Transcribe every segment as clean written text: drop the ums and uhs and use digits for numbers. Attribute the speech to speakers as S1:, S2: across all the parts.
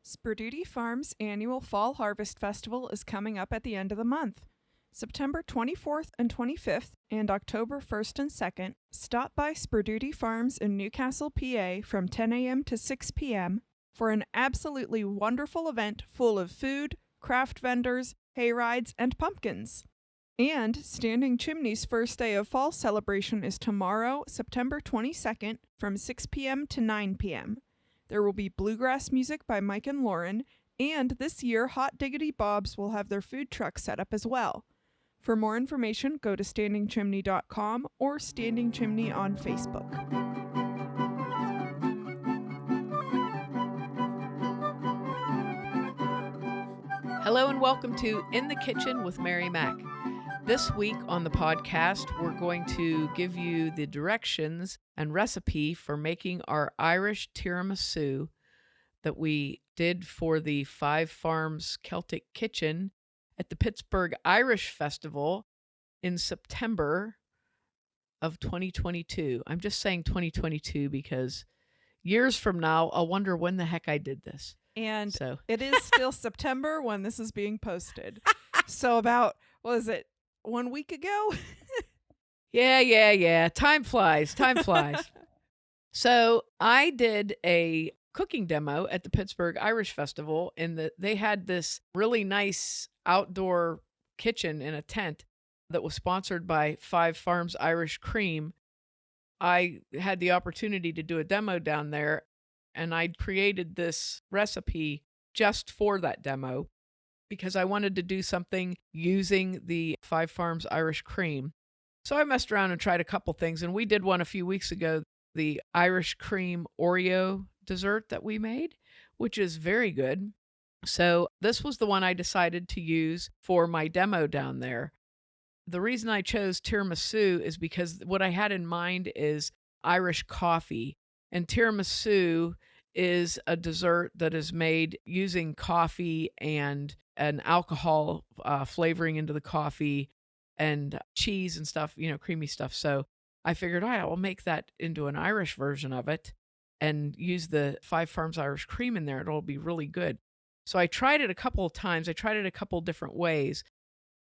S1: Sperduti Farms' annual Fall Harvest Festival is coming up at the end of the month. September 24th and 25th and October 1st and 2nd, stop by Sperduti Farms in Newcastle, PA from 10 a.m. to 6 p.m. for an absolutely wonderful event full of food, craft vendors, hay rides, and pumpkins. And Standing Chimney's first day of fall celebration is tomorrow, September 22nd from 6 p.m. to 9 p.m. There will be bluegrass music by Mike and Lauren, and this year Hot Diggity Bob's will have their food truck set up as well. For more information, go to standingchimney.com or Standing Chimney on Facebook.
S2: Hello and welcome to In the Kitchen with Mary Mac. This week on the podcast, we're going to give you the directions and recipe for making our Irish Tiramisu that we did for the Five Farms Celtic Kitchen at the Pittsburgh Irish Festival in September of 2022. I'm just saying 2022 because years from now, I'll wonder when the heck I did this.
S1: And it is still September when this is being posted. So about, what is it, 1 week ago?
S2: Yeah. Time flies. So I did a cooking demo at the Pittsburgh Irish Festival, and they had this really nice outdoor kitchen in a tent that was sponsored by Five Farms Irish Cream. I had the opportunity to do a demo down there, and I created this recipe just for that demo because I wanted to do something using the Five Farms Irish Cream. So I messed around and tried a couple things, and we did one a few weeks ago, the Irish Cream Oreo dessert that we made, which is very good. So this was the one I decided to use for my demo down there. The reason I chose tiramisu is because what I had in mind is Irish coffee, and tiramisu is a dessert that is made using coffee and an alcohol flavoring into the coffee and cheese and stuff, creamy stuff. So I figured, all right, I'll make that into an Irish version of it and use the Five Farms Irish Cream in there. It'll be really good. So I tried it a couple of times. I tried it a couple different ways.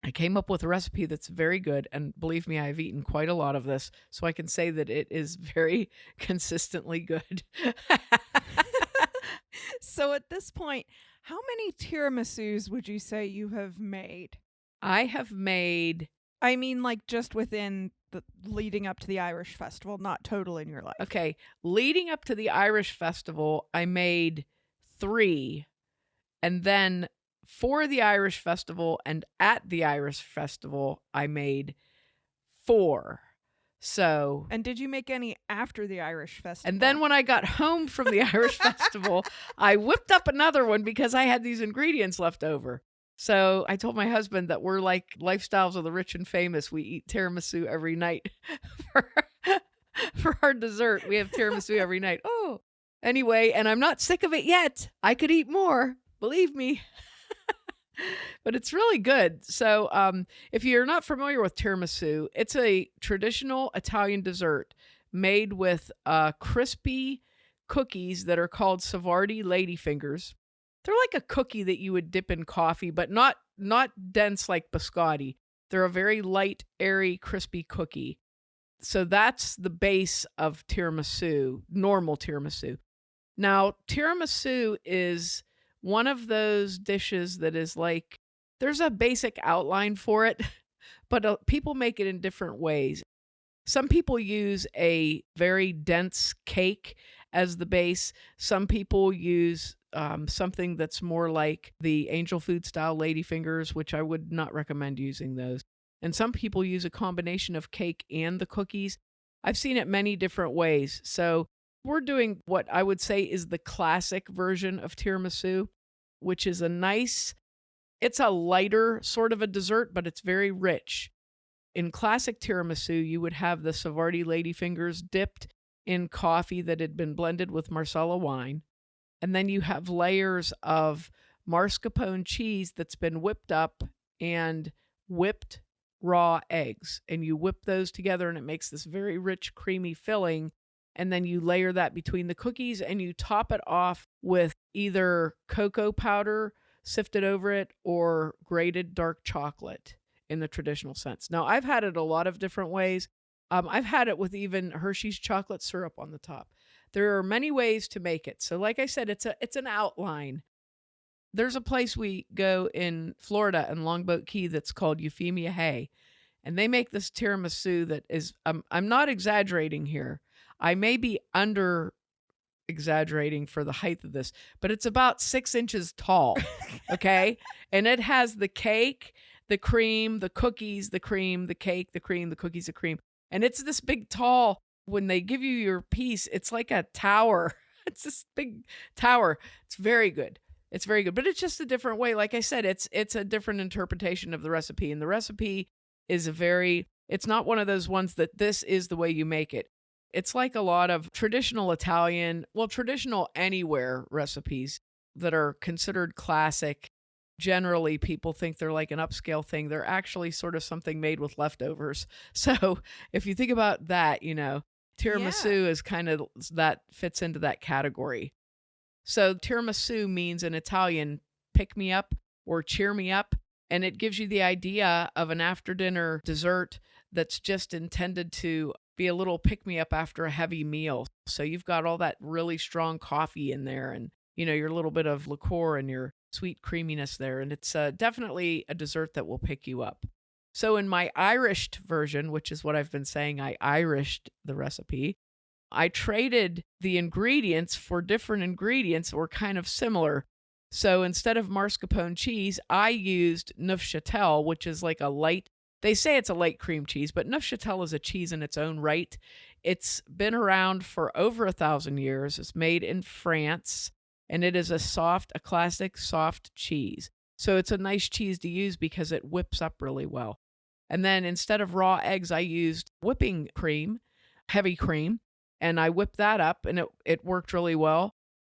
S2: I came up with a recipe that's very good. And believe me, I've eaten quite a lot of this. So I can say that it is very consistently good.
S1: So at this point, how many tiramisus would you say you have made?
S2: I have made...
S1: I mean, like just within the leading up to the Irish Festival, not total in your life.
S2: Okay. Leading up to the Irish Festival, I made 3. And then for the Irish Festival and at the Irish Festival, I made 4. So.
S1: And did you make any after the Irish Festival?
S2: And then when I got home from the Irish Festival, I whipped up another one because I had these ingredients left over. So I told my husband that we're like lifestyles of the rich and famous. We eat tiramisu every night for our dessert. We have tiramisu every night. Oh, anyway, and I'm not sick of it yet. I could eat more, believe me. But it's really good. So if you're not familiar with tiramisu, it's a traditional Italian dessert made with crispy cookies that are called Savardi ladyfingers. They're like a cookie that you would dip in coffee, but not dense like biscotti. They're a very light, airy, crispy cookie. So that's the base of tiramisu, normal tiramisu. Now, tiramisu is one of those dishes that is like, there's a basic outline for it, but people make it in different ways. Some people use a very dense cake as the base. Some people use something that's more like the angel food style ladyfingers, which I would not recommend using those. And some people use a combination of cake and the cookies. I've seen it many different ways. So we're doing what I would say is the classic version of tiramisu, which is it's a lighter sort of a dessert, but it's very rich. In classic tiramisu, you would have the Savardi ladyfingers dipped in coffee that had been blended with Marsala wine. And then you have layers of mascarpone cheese that's been whipped up and whipped raw eggs. And you whip those together and it makes this very rich, creamy filling. and then you layer that between the cookies and you top it off with either cocoa powder sifted over it or grated dark chocolate in the traditional sense. Now, I've had it a lot of different ways. I've had it with even Hershey's chocolate syrup on the top. There are many ways to make it. So like I said, it's an outline. There's a place we go in Florida in Longboat Key that's called Euphemia Hay, and they make this tiramisu that is, I'm not exaggerating here. I may be under exaggerating for the height of this, but it's about 6 inches tall. Okay. And it has the cake, the cream, the cookies, the cream, the cake, the cream, the cookies, the cream. And it's this big tall, when they give you your piece, it's like a tower. It's this big tower. It's very good. It's very good, but it's just a different way. Like I said, it's a different interpretation of the recipe. And the recipe is it's not one of those ones that this is the way you make it. It's like a lot of traditional Italian, traditional anywhere recipes that are considered classic. Generally, people think they're like an upscale thing. They're actually sort of something made with leftovers. So if you think about that, tiramisu is kind of, that fits into that category. So tiramisu means in Italian, pick me up or cheer me up. And it gives you the idea of an after dinner dessert that's just intended to be a little pick me up after a heavy meal. So you've got all that really strong coffee in there and, your little bit of liqueur and your sweet creaminess there. And it's definitely a dessert that will pick you up. So in my Irish version, which is what I've been saying, I Irished the recipe. I traded the ingredients for different ingredients that were kind of similar. So instead of mascarpone cheese, I used Neufchâtel, which is like they say it's a light cream cheese, but Neufchâtel is a cheese in its own right. It's been around for over 1,000 years. It's made in France, and it is a classic soft cheese. So it's a nice cheese to use because it whips up really well. And then instead of raw eggs, I used whipping cream, heavy cream, and I whipped that up, and it worked really well.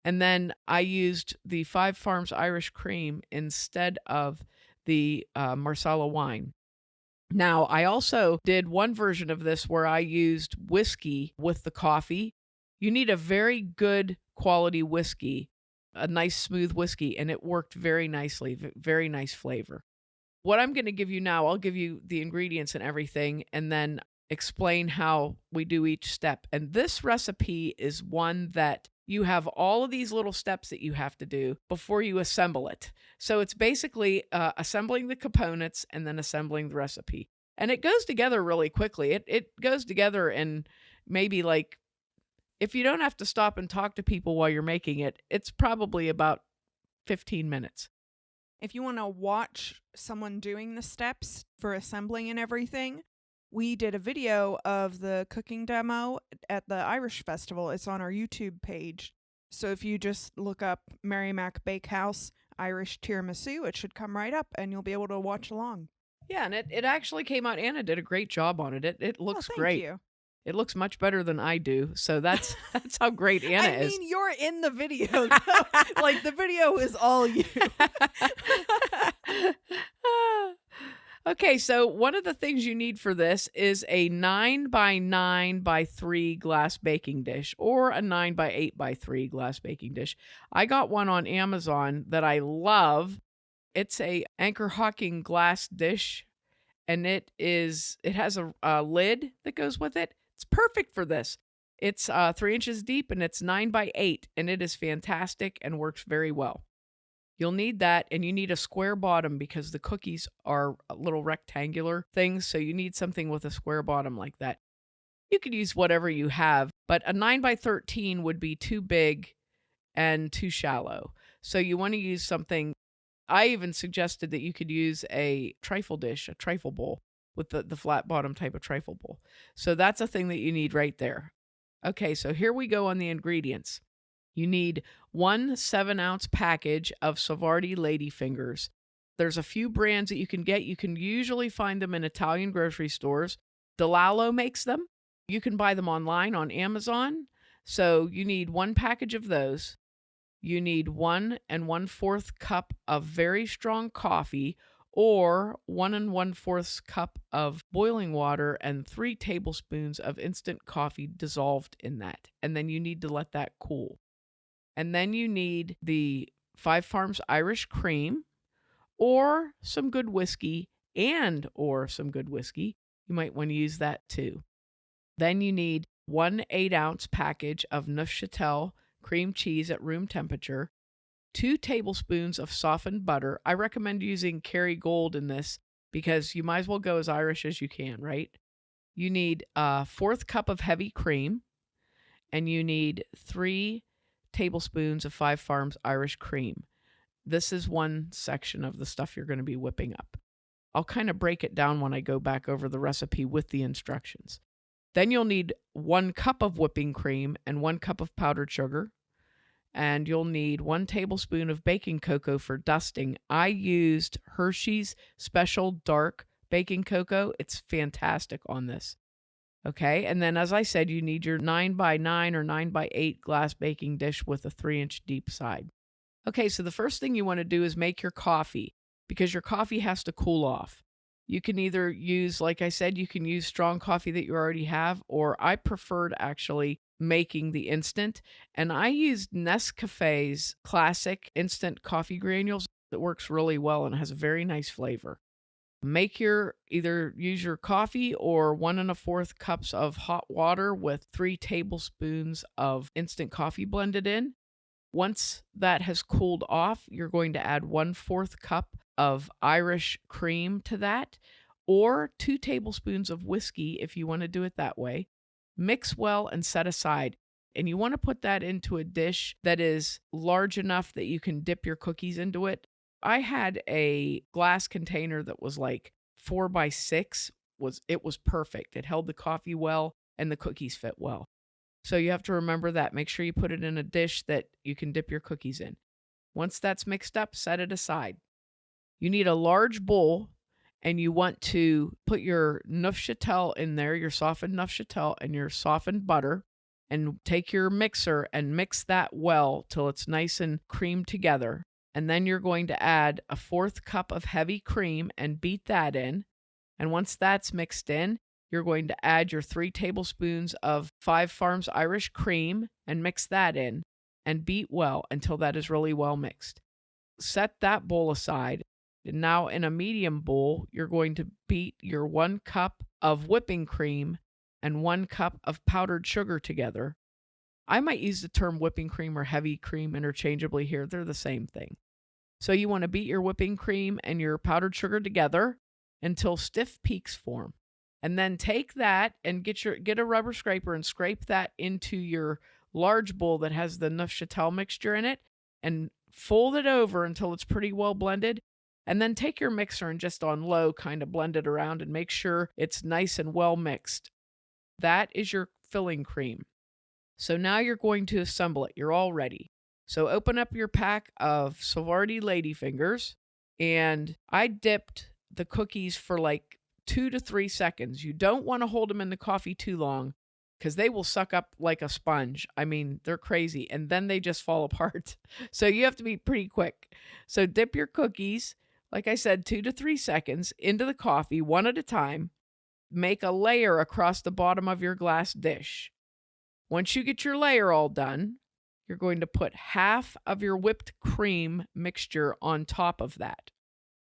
S2: And then I used the Five Farms Irish cream instead of the Marsala wine. Now, I also did one version of this where I used whiskey with the coffee. You need a very good quality whiskey, a nice smooth whiskey, and it worked very nicely, very nice flavor. What I'm going to give you now, I'll give you the ingredients and everything, and then explain how we do each step. And this recipe is one that you have all of these little steps that you have to do before you assemble it. So it's basically assembling the components and then assembling the recipe. And it goes together really quickly. It goes together in maybe like, if you don't have to stop and talk to people while you're making it, it's probably about 15 minutes.
S1: If you want to watch someone doing the steps for assembling and everything, we did a video of the cooking demo at the Irish Festival. It's on our YouTube page. So if you just look up Mary Mac Bakehouse Irish Tiramisu, it should come right up and you'll be able to watch along.
S2: Yeah, and it actually came out. Anna did a great job on it. It looks great.
S1: Thank you.
S2: It looks much better than I do. So that's how great Anna is.
S1: I mean, you're in the video. Like, the video is all you.
S2: Okay, so one of the things you need for this is a 9x9x3 glass baking dish or a 9x8x3 glass baking dish. I got one on Amazon that I love. It's a Anchor Hawking glass dish, and it has a lid that goes with it. It's perfect for this. It's 3 inches deep and it's 9x8, and it is fantastic and works very well. You'll need that, and you need a square bottom because the cookies are little rectangular things, so you need something with a square bottom like that. You could use whatever you have, but a 9x13 would be too big and too shallow. So you want to use something. I even suggested that you could use a trifle dish, a trifle bowl, with the flat bottom type of trifle bowl. So that's a thing that you need right there. Okay, so here we go on the ingredients. You need 1 7-ounce package of Savardi ladyfingers. There's a few brands that you can get. You can usually find them in Italian grocery stores. DeLallo makes them. You can buy them online on Amazon. So you need 1 package of those. You need 1 1/4 cup of very strong coffee, or 1 1/4 cup of boiling water and 3 tablespoons of instant coffee dissolved in that. And then you need to let that cool. And then you need the Five Farms Irish cream or some good whiskey or some good whiskey. You might want to use that too. Then you need 1 8-ounce package of Neufchâtel cream cheese at room temperature, 2 tablespoons of softened butter. I recommend using Kerrygold in this because you might as well go as Irish as you can, right? You need a 1/4 cup of heavy cream, and you need 3 tablespoons of Five Farms Irish cream. This is one section of the stuff you're going to be whipping up. I'll kind of break it down when I go back over the recipe with the instructions. Then you'll need 1 cup of whipping cream and 1 cup of powdered sugar. And you'll need 1 tablespoon of baking cocoa for dusting. I used Hershey's Special Dark Baking Cocoa. It's fantastic on this. Okay, and then as I said, you need your 9x9 or 9x8 glass baking dish with a 3-inch deep side. Okay, so the first thing you want to do is make your coffee because your coffee has to cool off. You can either use, like I said, you can use strong coffee that you already have, or I preferred actually making the instant. And I used Nescafe's classic instant coffee granules. That works really well and has a very nice flavor. Either use your coffee or 1 1/4 cups of hot water with 3 tablespoons of instant coffee blended in. Once that has cooled off, you're going to add 1/4 cup of Irish cream to that, or 2 tablespoons of whiskey if you want to do it that way. Mix well and set aside. And you want to put that into a dish that is large enough that you can dip your cookies into it. I had a glass container that was like 4x6. It was perfect. It held the coffee well and the cookies fit well. So you have to remember that. Make sure you put it in a dish that you can dip your cookies in. Once that's mixed up, set it aside. You need a large bowl, and you want to put your Neufchâtel in there, your softened Neufchâtel and your softened butter, and take your mixer and mix that well till it's nice and creamed together. And then you're going to add a 1/4 cup of heavy cream and beat that in. And once that's mixed in, you're going to add your 3 tablespoons of Five Farms Irish cream and mix that in and beat well until that is really well mixed. Set that bowl aside. And now in a medium bowl, you're going to beat your 1 cup of whipping cream and 1 cup of powdered sugar together. I might use the term whipping cream or heavy cream interchangeably here. They're the same thing. So you want to beat your whipping cream and your powdered sugar together until stiff peaks form. And then take that and get a rubber scraper and scrape that into your large bowl that has the Neufchâtel mixture in it and fold it over until it's pretty well blended. And then take your mixer and just on low kind of blend it around and make sure it's nice and well mixed. That is your filling cream. So now you're going to assemble it. You're all ready. So open up your pack of Savoiardi Ladyfingers, and I dipped the cookies for like 2 to 3 seconds. You don't want to hold them in the coffee too long because they will suck up like a sponge. I mean, they're crazy, and then they just fall apart. So you have to be pretty quick. So dip your cookies, like I said, 2 to 3 seconds into the coffee, one at a time. Make a layer across the bottom of your glass dish. Once you get your layer all done, you're going to put half of your whipped cream mixture on top of that.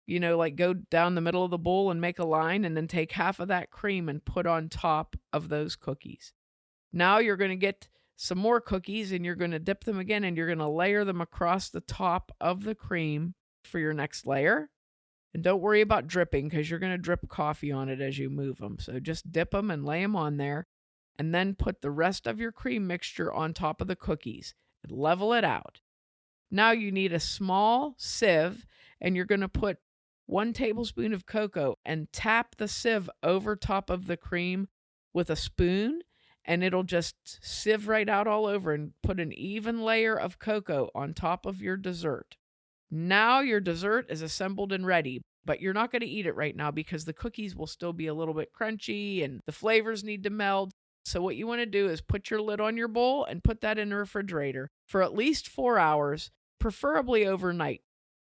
S2: Like go down the middle of the bowl and make a line, and then take half of that cream and put on top of those cookies. Now you're going to get some more cookies, and you're going to dip them again, and you're going to layer them across the top of the cream for your next layer. And don't worry about dripping because you're going to drip coffee on it as you move them. So just dip them and lay them on there, and then put the rest of your cream mixture on top of the cookies and level it out. Now you need a small sieve, and you're going to put 1 tablespoon of cocoa and tap the sieve over top of the cream with a spoon, and it'll just sieve right out all over and put an even layer of cocoa on top of your dessert. Now your dessert is assembled and ready, but you're not going to eat it right now because the cookies will still be a little bit crunchy and the flavors need to meld. So what you want to do is put your lid on your bowl and put that in the refrigerator for at least 4 hours, preferably overnight.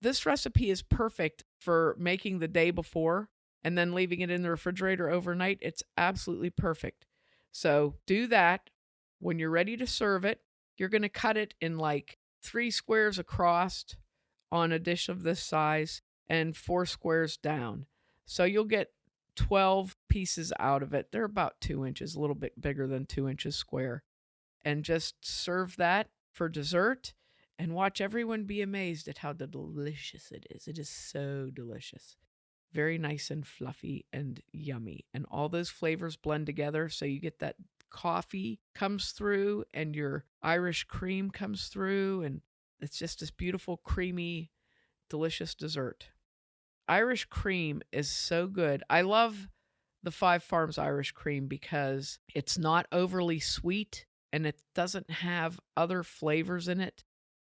S2: This recipe is perfect for making the day before and then leaving it in the refrigerator overnight. It's absolutely perfect. So do that. When you're ready to serve it, you're going to cut it in like 3 squares across on a dish of this size and 4 squares down. So you'll get 12 pieces out of it. They're about 2 inches, a little bit bigger than 2 inches square. And just serve that for dessert and watch everyone be amazed at how delicious it is. It is so delicious. Very nice and fluffy and yummy. And all those flavors blend together so you get that coffee comes through and your Irish cream comes through, and it's just this beautiful, creamy, delicious dessert. Irish cream is so good. I love the Five Farms Irish cream because it's not overly sweet and it doesn't have other flavors in it.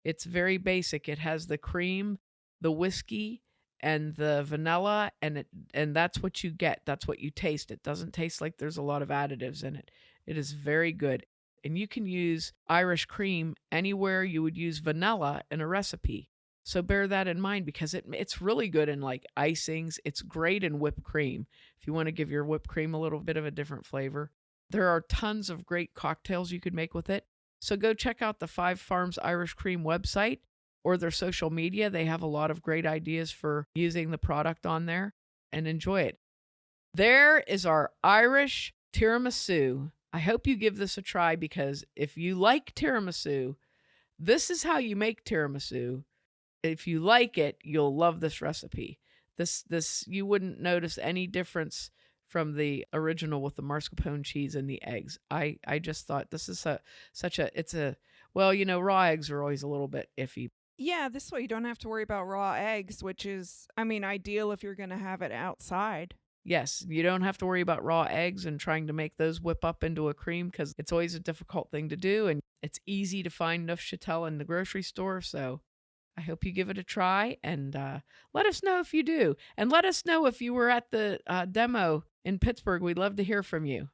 S2: It's very basic. It has the cream, the whiskey, and the vanilla, and that's what you get. That's what you taste. It doesn't taste like there's a lot of additives in it. It is very good. And you can use Irish cream anywhere you would use vanilla in a recipe. So bear that in mind because it's really good in like icings. It's great in whipped cream if you want to give your whipped cream a little bit of a different flavor. There are tons of great cocktails you could make with it. So go check out the Five Farms Irish Cream website or their social media. They have a lot of great ideas for using the product on there, and enjoy it. There is our Irish tiramisu. I hope you give this a try because if you like tiramisu, this is how you make tiramisu. If you like it, you'll love this recipe. This you wouldn't notice any difference from the original with the mascarpone cheese and the eggs. I just thought this is well, raw eggs are always a little bit iffy.
S1: Yeah, this way you don't have to worry about raw eggs, which is, ideal if you're going to have it outside.
S2: Yes, you don't have to worry about raw eggs and trying to make those whip up into a cream because it's always a difficult thing to do, and it's easy to find Neufchâtel in the grocery store. So I hope you give it a try, and let us know if you do. And let us know if you were at the demo in Pittsburgh. We'd love to hear from you.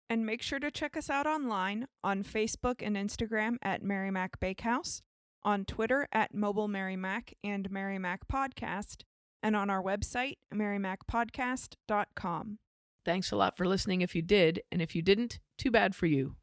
S1: And make sure to check us out online on Facebook and Instagram at Mary Mac Bakehouse, on Twitter at Mobile Mary Mac and Mary Mac Podcast, and on our website, marymacpodcast.com.
S2: Thanks a lot for listening if you did, and if you didn't, too bad for you.